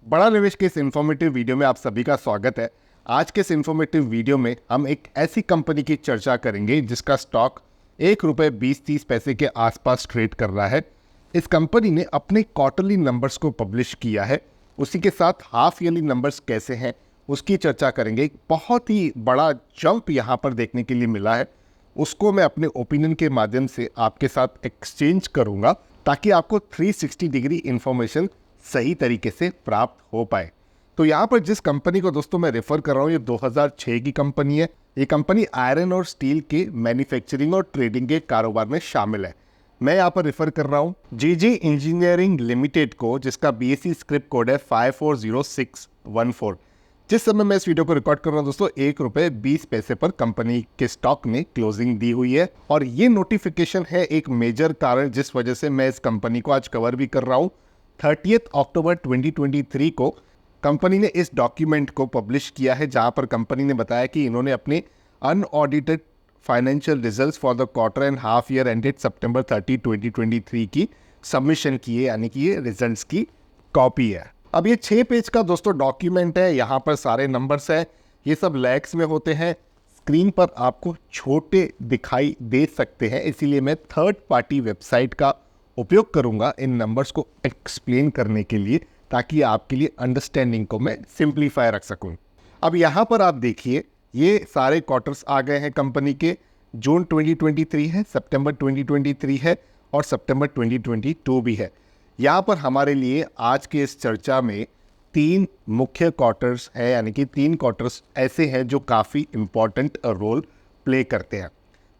बड़ा निवेश के इस इन्फॉर्मेटिव वीडियो में आप सभी का स्वागत है। आज के इस इन्फॉर्मेटिव वीडियो में हम एक ऐसी कंपनी की चर्चा करेंगे जिसका स्टॉक ₹1.20-30 के आसपास ट्रेड कर रहा है। इस कंपनी ने अपने क्वार्टरली नंबर्स को पब्लिश किया है, उसी के साथ हाफ ईयरली नंबर्स कैसे हैं उसकी चर्चा करेंगे। एक बहुत ही बड़ा जंप यहाँ पर देखने के लिए मिला है, उसको मैं अपने ओपिनियन के माध्यम से आपके साथ एक्सचेंज करूँगा ताकि आपको 360 डिग्री इंफॉर्मेशन सही तरीके से प्राप्त हो पाए। तो यहाँ पर जिस कंपनी को दोस्तों मैं रेफर कर रहा हूँ, ये 2006 की कंपनी है। ये कंपनी आयरन और स्टील के मैन्युफैक्चरिंग और ट्रेडिंग के कारोबार में शामिल है। मैं यहाँ पर रेफर कर रहा हूँ जीजी इंजीनियरिंग लिमिटेड को, जिसका बीएसई स्क्रिप्ट कोड है 540614। जिस समय मैं इस वीडियो को रिकॉर्ड कर रहा हूँ दोस्तों, ₹1.20 पर कंपनी के स्टॉक ने क्लोजिंग दी हुई है। और ये नोटिफिकेशन है एक मेजर कारण जिस वजह से मैं इस कंपनी को आज कवर भी कर रहा हूँ। 30 अक्टूबर 2023 को कंपनी ने इस डॉक्यूमेंट को पब्लिश किया है, जहां पर कंपनी ने बताया कि इन्होंने अपने unaudited financial results for the quarter and half year ended सितंबर 30, 2023 की सबमिशन की है, यानी कि ये रिजल्ट्स की कॉपी है। अब ये 6 पेज का दोस्तों डॉक्यूमेंट है, यहाँ पर सारे नंबर्स हैं, ये सब लैक्स में होते हैं। स्क्रीन पर आपको छोटे दिखाई दे सकते हैं, इसीलिए मैं थर्ड पार्टी वेबसाइट का उपयोग करूंगा इन नंबर्स को एक्सप्लेन करने के लिए, ताकि आपके लिए अंडरस्टैंडिंग को मैं सिंप्लीफाई रख सकूं। अब यहाँ पर आप देखिए, ये सारे क्वार्टर्स आ गए हैं कंपनी के। जून 2023 है, सितंबर 2023 है और सितंबर 2022 भी है। यहाँ पर हमारे लिए आज के इस चर्चा में 3 मुख्य क्वार्टर्स हैं, यानी कि 3 क्वार्टर्स ऐसे हैं जो काफ़ी इंपॉर्टेंट रोल प्ले करते हैं।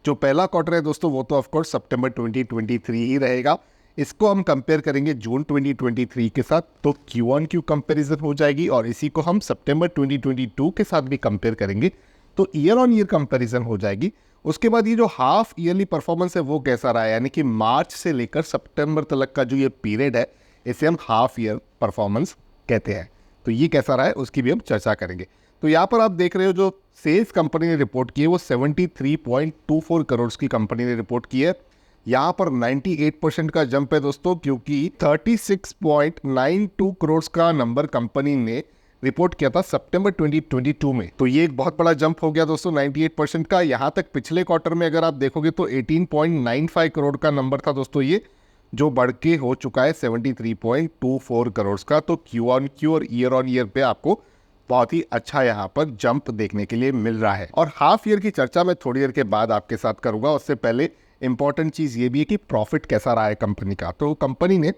जो पहला क्वार्टर है दोस्तों, वो तो ऑफकोर्स सितंबर 2023 ही रहेगा। इसको हम कंपेयर करेंगे जून 2023 के साथ, तो क्यू ऑन क्यू कंपेरिजन हो जाएगी, और इसी को हम सितंबर 2022 के साथ भी कंपेयर करेंगे तो ईयर ऑन ईयर कंपेरिजन हो जाएगी। उसके बाद ये जो हाफ ईयरली परफॉर्मेंस है वो कैसा रहा है, यानी कि मार्च से लेकर सितंबर तक का जो ये पीरियड है, इसे हम हाफ ईयर परफॉर्मेंस कहते हैं। तो ये कैसा रहा है उसकी भी हम चर्चा करेंगे। तो यहाँ पर आप देख रहे हो जो सेल्स कंपनी ने रिपोर्ट की है वो 73.24 करोड़ की कंपनी ने रिपोर्ट की है। यहाँ पर 98% का जंप है दोस्तों, क्योंकि 36.92 करोड़ का नंबर कंपनी ने रिपोर्ट किया था सितंबर 2022 में। तो ये एक बहुत बड़ा जंप हो गया दोस्तों 98% का। यहाँ तक पिछले क्वार्टर में अगर आप देखोगे तो 18.95 करोड़ का नंबर था दोस्तों, ये जो बढ़ के हो चुका है 73.24 करोड़ का। तो क्यू ऑन क्यू और ईयर ऑन ईयर पे आपको बहुत ही अच्छा यहाँ पर जंप देखने के लिए मिल रहा है। और हाफ ईयर की चर्चा मैं थोड़ी देर के बाद आपके साथ करूंगा। उससे पहले इंपॉर्टेंट चीज़ ये भी है कि प्रॉफिट कैसा रहा है कंपनी का। तो कंपनी ने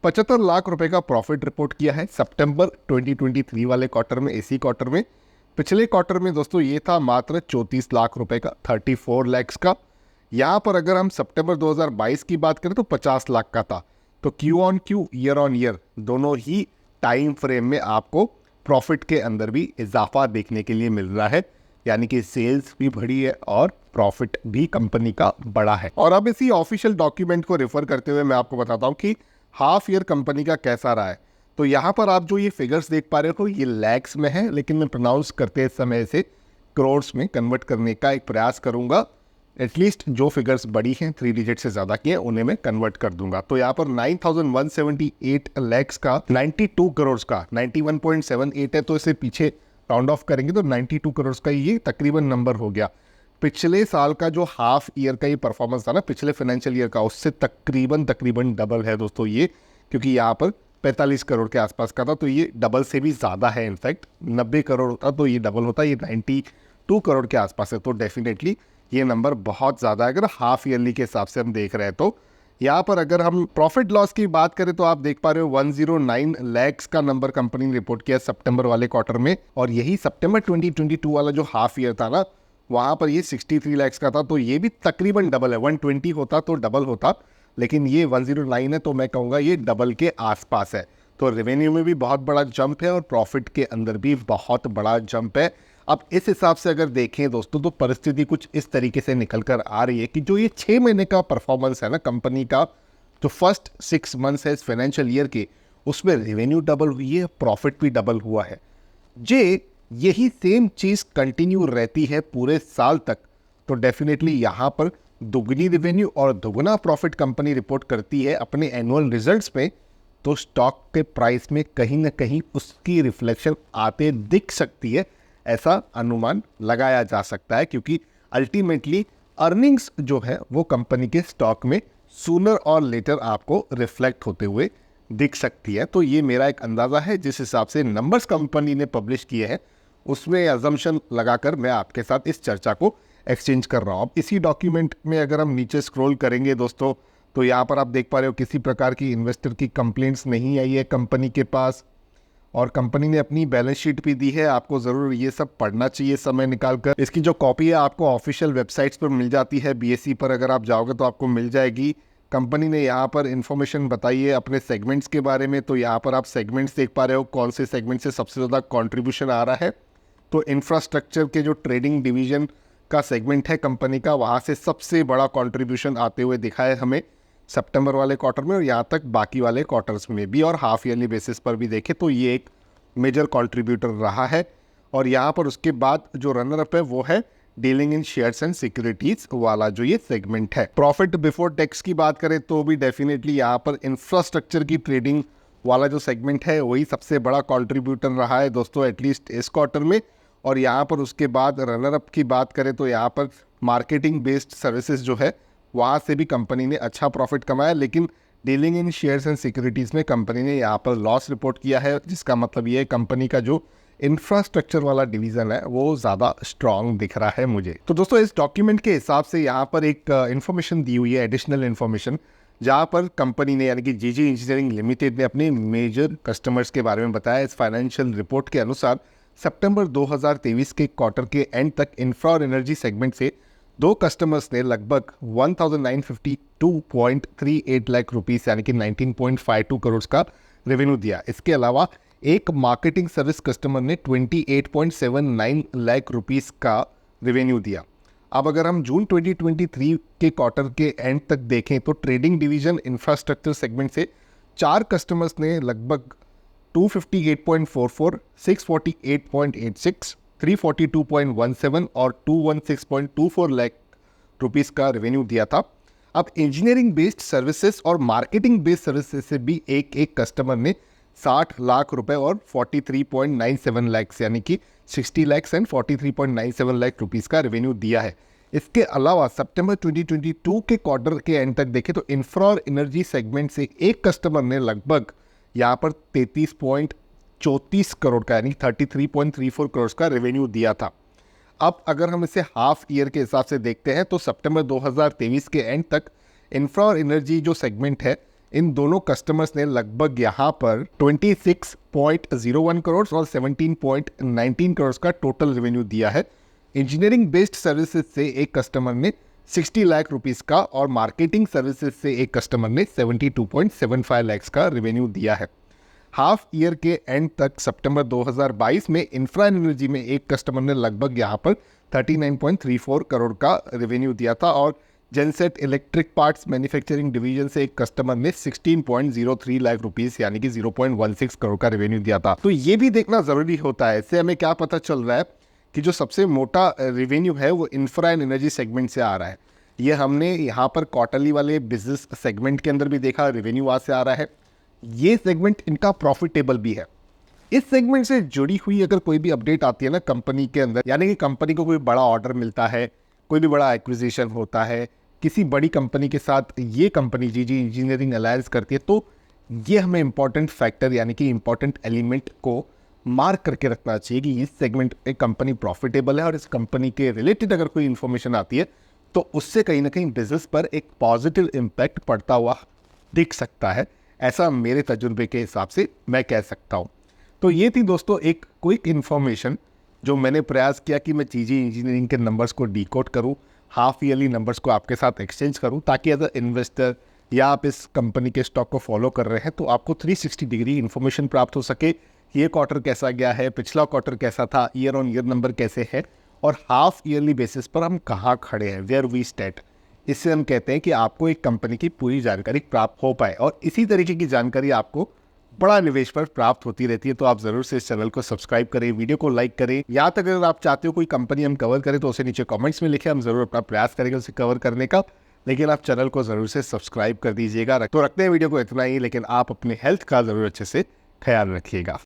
75 लाख रुपए का प्रॉफिट रिपोर्ट किया है सितंबर 2023 वाले क्वार्टर में, इसी क्वार्टर में। पिछले क्वार्टर में दोस्तों ये था मात्र 34 लाख रुपए का, 34 लैक्स का। यहाँ पर अगर हम सितंबर 2022 की बात करें तो 50 लाख का था। तो Q on Q, year on year दोनों ही टाइम फ्रेम में आपको प्रॉफिट के अंदर भी इजाफा देखने के लिए मिल रहा है, यानी कि सेल्स भी बढ़ी है और प्रॉफिट भी कंपनी का बड़ा है। और अब इसी ऑफिशियल डॉक्यूमेंट को रेफर करते हुए मैं आपको बताता हूं कि हाफ ईयर कंपनी का कैसा रहा है। तो यहाँ पर आप जो ये फिगर्स देख पा रहे हो ये लैक्स में है, लेकिन मैं प्रोनाउंस करते समय इसे करोड्स में कन्वर्ट करने का एक प्रयास करूंगा। एटलीस्ट जो फिगर्स बड़ी हैं 3 डिजिट से ज़्यादा की हैं उन्हें मैं कन्वर्ट कर दूंगा। तो यहाँ पर 9,178 लैक्स का 92 करोड़ का 91.78 है, तो इसे पीछे राउंड ऑफ करेंगे तो 92 करोड़ का ये तकरीबन नंबर हो गया। पिछले साल का जो हाफ ईयर का ये परफॉर्मेंस था ना, पिछले फाइनेंशियल ईयर का, उससे तकरीबन डबल है दोस्तों ये, क्योंकि यहाँ पर 45 करोड़ के आसपास का था, तो ये डबल से भी ज़्यादा है। इनफैक्ट 90 करोड़ होता तो ये डबल होता, ये 92 करोड़ के आसपास है। तो डेफिनेटली ये नंबर बहुत ज़्यादा है अगर हाफ ईयरली के हिसाब से हम देख रहे हैं। तो यहाँ पर अगर हम प्रॉफिट लॉस की बात करें तो आप देख पा रहे हो 109 लैक्स का नंबर कंपनी ने रिपोर्ट किया सितंबर वाले क्वार्टर में, और यही सितंबर 2022 वाला जो हाफ ईयर था ना, वहाँ पर ये 63 लैक्स का था। तो ये भी तकरीबन डबल है। 120 होता तो डबल होता, लेकिन ये 109 है, तो मैं कहूँगा ये डबल के आसपास है। तो रेवेन्यू में भी बहुत बड़ा जंप है और प्रॉफिट के अंदर भी बहुत बड़ा जंप है। अब इस हिसाब से अगर देखें दोस्तों तो परिस्थिति कुछ इस तरीके से निकल कर आ रही है कि जो ये 6 महीने का परफॉर्मेंस है ना कंपनी का, जो फर्स्ट 6 मंथ्स है इस फाइनेंशियल ईयर के, उसमें रेवेन्यू डबल हुई है, प्रॉफिट भी डबल हुआ है। यही सेम चीज़ कंटिन्यू रहती है पूरे साल तक, तो डेफिनेटली यहाँ पर दुगनी रेवेन्यू और दुगना प्रॉफिट कंपनी रिपोर्ट करती है अपने एनुअल रिजल्ट्स में, तो स्टॉक के प्राइस में कहीं ना कहीं उसकी रिफ्लेक्शन आते दिख सकती है, ऐसा अनुमान लगाया जा सकता है, क्योंकि अल्टीमेटली अर्निंग्स जो है वो कंपनी के स्टॉक में सूनर और लेटर आपको रिफ्लेक्ट होते हुए दिख सकती है। तो ये मेरा एक अंदाज़ा है, जिस हिसाब से नंबर्स कंपनी ने पब्लिश किए हैं उसमें अजम्पशन लगाकर मैं आपके साथ इस चर्चा को एक्सचेंज कर रहा हूँ। अब इसी डॉक्यूमेंट में अगर हम नीचे स्क्रॉल करेंगे दोस्तों, तो यहाँ पर आप देख पा रहे हो किसी प्रकार की इन्वेस्टर की कंप्लेंट्स नहीं आई है कंपनी के पास, और कंपनी ने अपनी बैलेंस शीट भी दी है। आपको ज़रूर ये सब पढ़ना चाहिए समय निकाल कर। इसकी जो कॉपी है आपको ऑफिशियल वेबसाइट्स पर मिल जाती है, BSE पर अगर आप जाओगे तो आपको मिल जाएगी। कंपनी ने यहाँ पर इन्फॉर्मेशन बताई है अपने सेगमेंट्स के बारे में, तो यहाँ पर आप सेगमेंट्स देख पा रहे हो कौन से सेगमेंट से सबसे ज़्यादा कॉन्ट्रीब्यूशन आ रहा है। तो इंफ्रास्ट्रक्चर के जो ट्रेडिंग डिवीजन का सेगमेंट है कंपनी का, वहाँ से सबसे बड़ा कॉन्ट्रीब्यूशन आते हुए दिखा है हमें सितंबर वाले क्वार्टर में, और यहाँ तक बाकी वाले क्वार्टर्स में भी, और हाफ ईयरली बेसिस पर भी देखें तो ये एक मेजर कंट्रीब्यूटर रहा है। और यहाँ पर उसके बाद जो रनर अप है वो है dealing in shares and securities वाला जो ये सेगमेंट है। प्रॉफिट बिफोर टैक्स की बात करें तो भी डेफिनेटली यहाँ पर इंफ्रास्ट्रक्चर की ट्रेडिंग वाला जो सेगमेंट है वही सबसे बड़ा कंट्रीब्यूटर रहा है दोस्तों, एटलीस्ट इस क्वार्टर में। और यहाँ पर उसके बाद रनर अप की बात करें तो यहाँ पर मार्केटिंग बेस्ड सर्विसेज जो है वहाँ से भी कंपनी ने अच्छा प्रॉफिट कमाया, लेकिन dealing in shares and securities में कंपनी ने यहाँ पर लॉस रिपोर्ट किया है, जिसका मतलब ये है कंपनी का जो इंफ्रास्ट्रक्चर वाला डिवीज़न है वो ज़्यादा स्ट्रॉन्ग दिख रहा है मुझे। तो दोस्तों इस डॉक्यूमेंट के हिसाब से यहाँ पर एक इन्फॉर्मेशन दी हुई है, एडिशनल इन्फॉर्मेशन, जहाँ पर कंपनी ने यानी कि जीजी इंजीनियरिंग लिमिटेड ने अपने मेजर कस्टमर्स के बारे में बताया। इस फाइनेंशियल रिपोर्ट के अनुसार सितंबर 2023 के क्वार्टर के एंड तक इंफ्रा और एनर्जी सेगमेंट से 2 कस्टमर्स ने लगभग 1952.38 लाख रुपीस यानी कि 19.52 करोड़ का रेवेन्यू दिया। इसके अलावा एक मार्केटिंग सर्विस कस्टमर ने 28.79 लाख रुपीस का रेवेन्यू दिया। अब अगर हम जून 2023 के क्वार्टर के एंड तक देखें तो ट्रेडिंग डिवीजन इंफ्रास्ट्रक्चर सेगमेंट से 4 कस्टमर्स ने लगभग 258.44, 648.86, 342.17 और 216.24 लाख रुपीस का रेवेन्यू दिया था। अब इंजीनियरिंग बेस्ड सर्विसेज और मार्केटिंग बेस्ड सर्विसेज से भी एक कस्टमर ने 60 लाख रुपए और 43.97 लाख यानी कि 60 लाख एंड 43.97 लाख रुपीस का रेवेन्यू दिया है। इसके अलावा सितंबर 2022 के क्वार्टर के एंड तक देखें तो इंफ्रा और एनर्जी सेगमेंट से एक कस्टमर ने लगभग यहाँ पर 33.34 करोड़ का यानी 33.34 करोड़ का रेवेन्यू दिया था। अब अगर हम इसे हाफ ईयर के हिसाब से देखते हैं तो सितंबर 2023 के एंड तक इंफ्रा और एनर्जी जो सेगमेंट है इन दोनों कस्टमर्स ने लगभग यहाँ पर 26.01 करोड़ और 17.19 करोड़ का टोटल रेवेन्यू दिया है। इंजीनियरिंग बेस्ड सर्विसेज से एक कस्टमर ने 60 लाख रुपीस का और मार्केटिंग सर्विसेज से एक कस्टमर ने 72.75 लाख का रेवेन्यू दिया है। हाफ ईयर के एंड तक सितंबर 2022 में इंफ्रा एनर्जी में एक कस्टमर ने लगभग यहाँ पर 39.34 करोड़ का रेवेन्यू दिया था, और genset electric parts manufacturing division से एक कस्टमर ने 16.03 लाख रुपीस यानी कि 0.16 करोड़ का रेवेन्यू दिया था। तो ये भी देखना ज़रूरी होता है, इससे हमें क्या पता चल रहा है कि जो सबसे मोटा रेवेन्यू है वो इंफ्रा एंड एनर्जी सेगमेंट से आ रहा है। ये हमने यहाँ पर क्वार्टरली वाले बिजनेस सेगमेंट के अंदर भी देखा, रेवेन्यू वहाँ से आ रहा है। ये सेगमेंट इनका प्रॉफिटेबल भी है। इस सेगमेंट से जुड़ी हुई अगर कोई भी अपडेट आती है ना कंपनी के अंदर, यानी कि कंपनी को कोई बड़ा ऑर्डर मिलता है, कोई भी बड़ा एक्विजिशन होता है किसी बड़ी कंपनी के साथ, ये कंपनी जीजी इंजीनियरिंग अलायंस करती है, तो ये हमें इंपॉर्टेंट फैक्टर यानी कि इंपॉर्टेंट एलिमेंट को मार्क करके रखना चाहिए कि इस सेगमेंट एक कंपनी प्रॉफिटेबल है, और इस कंपनी के रिलेटेड अगर कोई इन्फॉर्मेशन आती है तो उससे कहीं ना कहीं बिजनेस पर एक पॉजिटिव इम्पैक्ट पड़ता हुआ दिख सकता है। ऐसा मेरे तजुर्बे के हिसाब से मैं कह सकता हूँ। तो ये थी दोस्तों एक क्विक इन्फॉर्मेशन जो मैंने प्रयास किया कि मैं जीजी इंजीनियरिंग के नंबर्स को डिकोड करूँ, हाफ ईयरली नंबर्स को आपके साथ एक्सचेंज करूँ, ताकि एज अ इन्वेस्टर या आप इस कंपनी के स्टॉक को फॉलो कर रहे हैं तो आपको 360 डिग्री इन्फॉर्मेशन प्राप्त हो सके। ये क्वार्टर कैसा गया है, पिछला क्वार्टर कैसा था, ईयर ऑन ईयर नंबर कैसे है, और हाफ ईयरली बेसिस पर हम कहाँ खड़े हैं, वेयर वी स्टैंड। इससे हम कहते हैं कि आपको एक कंपनी की पूरी जानकारी प्राप्त हो पाए, और इसी तरीके की जानकारी आपको बड़ा निवेश पर प्राप्त होती रहती है। तो आप जरूर से इस चैनल को सब्सक्राइब करें, वीडियो को लाइक करें। या तक अगर आप चाहते हो कोई कंपनी हम कवर करें तो उसे नीचे कमेंट्स में लिखें, हम जरूर अपना प्रयास करेंगे उसे कवर करने का। लेकिन आप चैनल को ज़रूर से सब्सक्राइब कर दीजिएगा। तो रखते हैं वीडियो को इतना ही, लेकिन आप अपने हेल्थ का ज़रूर अच्छे से ख्याल रखिएगा।